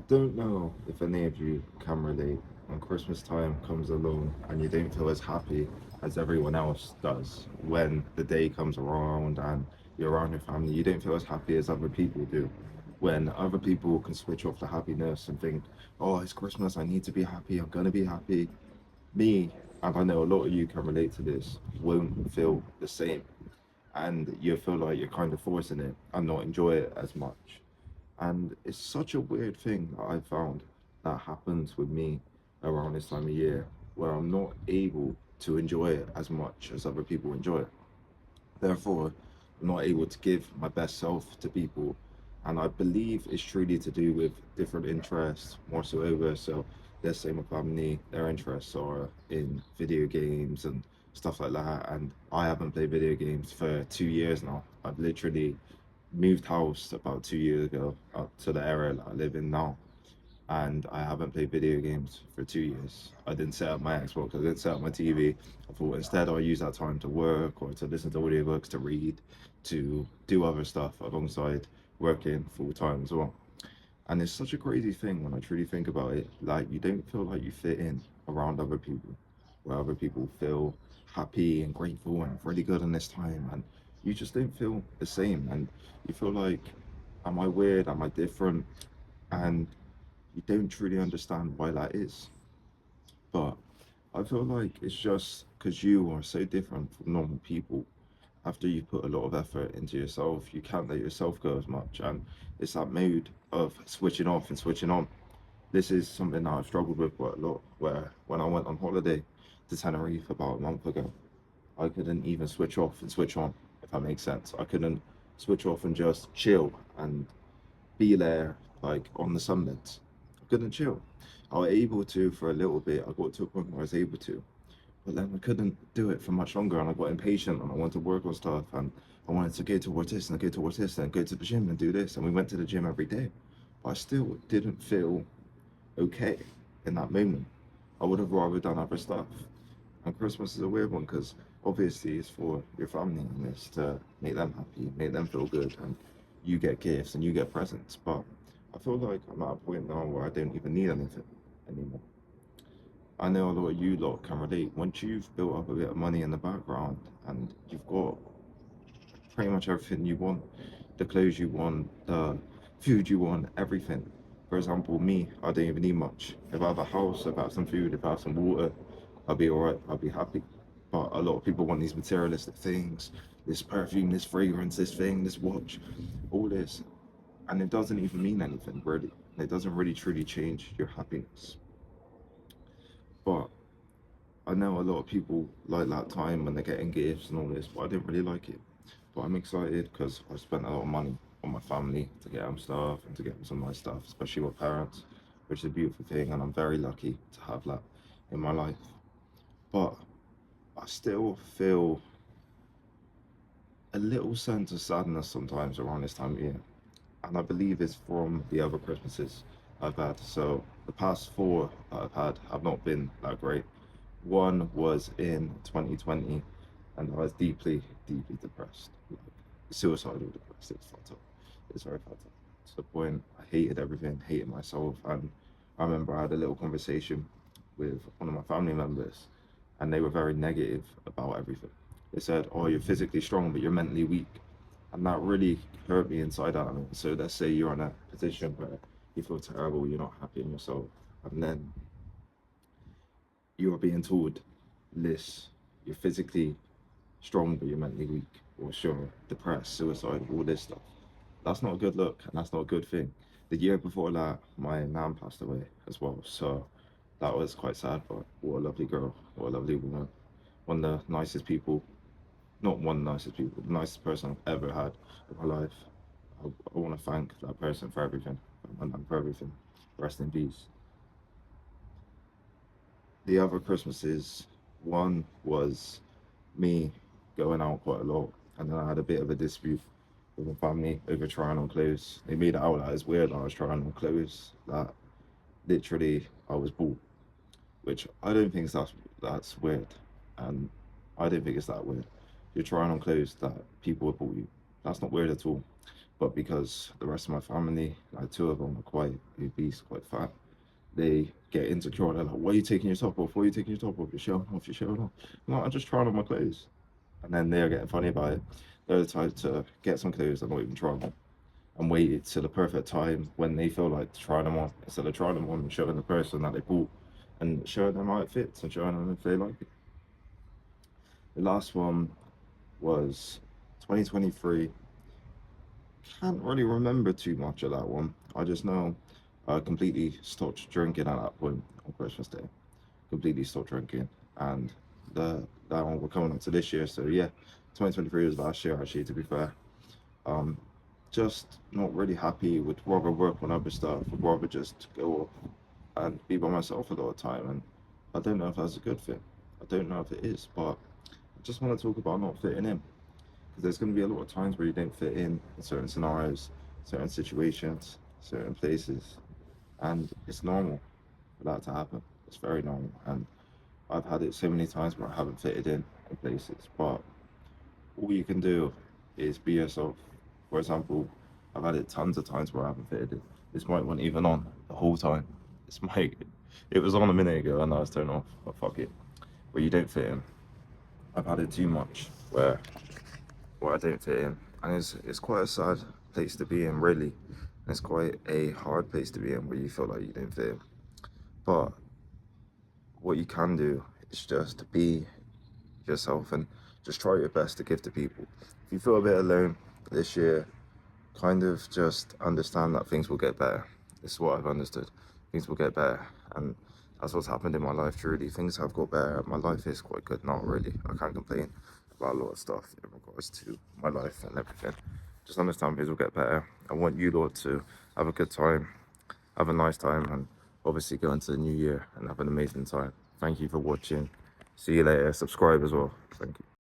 Don't know if any of you can relate when Christmas time comes along and you don't feel as happy as everyone else does. When the day comes around and you're around your family, you don't feel as happy as other people do. When other people can switch off the happiness and think, oh, it's Christmas, I need to be happy, I'm going to be happy. Me, and I know a lot of you can relate to this, won't feel the same. And you feel like you're kind of forcing it and not enjoy it as much. And it's such a weird thing that I found that happens with me around this time of year, where I'm not able to enjoy it as much as other people enjoy it. Therefore, I'm not able to give my best self to people. And I believe it's truly to do with different interests, more so over. So let's say my family, their interests are in video games and stuff like that. And I haven't played video games for 2 years now. I've literally moved house about 2 years ago up to the area that I live in now, and I haven't played video games for 2 years. I didn't set up my Xbox, I didn't set up my TV. I thought instead I'll use that time to work or to listen to audiobooks, to read, to do other stuff alongside working full time as well. And it's such a crazy thing when I truly think about it. Like, you don't feel like you fit in around other people, where other people feel happy and grateful and really good in this time. And you just don't feel the same. And you feel like, am I weird? Am I different? And you don't truly understand why that is. But I feel like it's just because you are so different from normal people. After you put a lot of effort into yourself, you can't let yourself go as much. And it's that mood of switching off and switching on. This is something that I've struggled with quite a lot. Where when I went on holiday to Tenerife about a month ago, I couldn't even switch off and switch on, if that makes sense. I couldn't switch off and just chill and be there like on the summits. I couldn't chill. I was able to for a little bit. I got to a point where I was able to, but then I couldn't do it for much longer, and I got impatient, and I wanted to work on stuff, and I wanted to go towards this and go towards this and go to the gym and do this, and we went to the gym every day, but I still didn't feel okay in that moment. I would have rather done other stuff. And Christmas is a weird one because obviously it's for your family and it's to make them happy, make them feel good, and you get gifts and you get presents. But I feel like I'm at a point now where I don't even need anything anymore. I know a lot of you lot can relate. Once you've built up a bit of money in the background and you've got pretty much everything you want, the clothes you want, the food you want, everything. For example, me, I don't even need much. If I have a house, if I have some food, if I have some water, I'll be alright, I'll be happy. But a lot of people want these materialistic things, this perfume, this fragrance, this thing, this watch, all this. And it doesn't even mean anything, really. It doesn't really truly change your happiness. But I know a lot of people like that time when they're getting gifts and all this, but I didn't really like it. But I'm excited because I spent a lot of money on my family to get them stuff and to get them some nice stuff, especially with parents, which is a beautiful thing, and I'm very lucky to have that in my life. But I still feel a little sense of sadness sometimes around this time of year, and I believe it's from the other Christmases I've had. So the past four that I've had have not been that great. One was in 2020, and I was deeply, deeply depressed, like suicidal depressed. It's fucked up. It's very fucked up. To the point I hated everything, hated myself, and I remember I had a little conversation with one of my family members, and they were very negative about everything. They said, "Oh, you're physically strong, but you're mentally weak," and that really hurt me inside out. So let's say you're in a position where you feel terrible, you're not happy in yourself, and then you are being told this, you're physically strong but you're mentally weak, or sure, depressed, suicide, all this stuff. That's not a good look, and that's not a good thing. The year before that, my nan passed away as well, so that was quite sad. But what a lovely girl, what a lovely woman, one of the nicest people, not one of the nicest people, the nicest person I've ever had in my life. I want to thank that person for everything, my nan for everything. Rest in peace. The other Christmases, one was me going out quite a lot, and then I had a bit of a dispute with my family over trying on clothes. They made it out that it's weird that I was trying on clothes that literally I was bought, which I don't think that's weird, and I don't think it's that weird. You're trying on clothes that people have bought you. That's not weird at all. But because the rest of my family, like two of them, are quite obese, quite fat, they get insecure. They're like, "Why are you taking your top off? Why are you taking your top off? You're showing off. You're showing off." No, I'm just trying on my clothes. And then they're getting funny about it. They're the type to get some clothes and not even try them, and wait till the perfect time when they feel like trying them on, instead of trying them on and showing the person that they bought and showing them how it fits and showing them if they like it. The last one was 2023. Can't really remember too much of that one. I just know I completely stopped drinking at that point on Christmas Day. Completely stopped drinking, and that one we're coming up to this year. So yeah, 2023 was last year actually. To be fair, um, just not really happy. Would rather work on other stuff. Would rather just go off and be by myself a lot of time. And I don't know if that's a good thing. I don't know if it is, but I just want to talk about not fitting in, because there's going to be a lot of times where you don't fit in certain scenarios, certain situations, certain places, and it's normal for that to happen. It's very normal, and I've had it so many times where I haven't fitted in places, but all you can do is be yourself. For example, I've had it tons of times where I haven't fitted in. This mic wasn't even on the whole time. This mic, it was on a minute ago and now it's turned off, but fuck it. Where you don't fit in. I've had it too much where I don't fit in. And it's quite a sad place to be in, really. And it's quite a hard place to be in where you feel like you don't fit in. But what you can do is just be yourself and just try your best to give to people. If you feel a bit alone this year, kind of just understand that things will get better. This is what I've understood. Things will get better, and that's what's happened in my life. Truly, things have got better. My life is quite good now. Really, I can't complain about a lot of stuff in regards to my life and everything. Just understand things will get better. I want you lot to have a good time, have a nice time, and obviously go into the new year and have an amazing time. Thank you for watching. See you later. Subscribe as well. Thank you.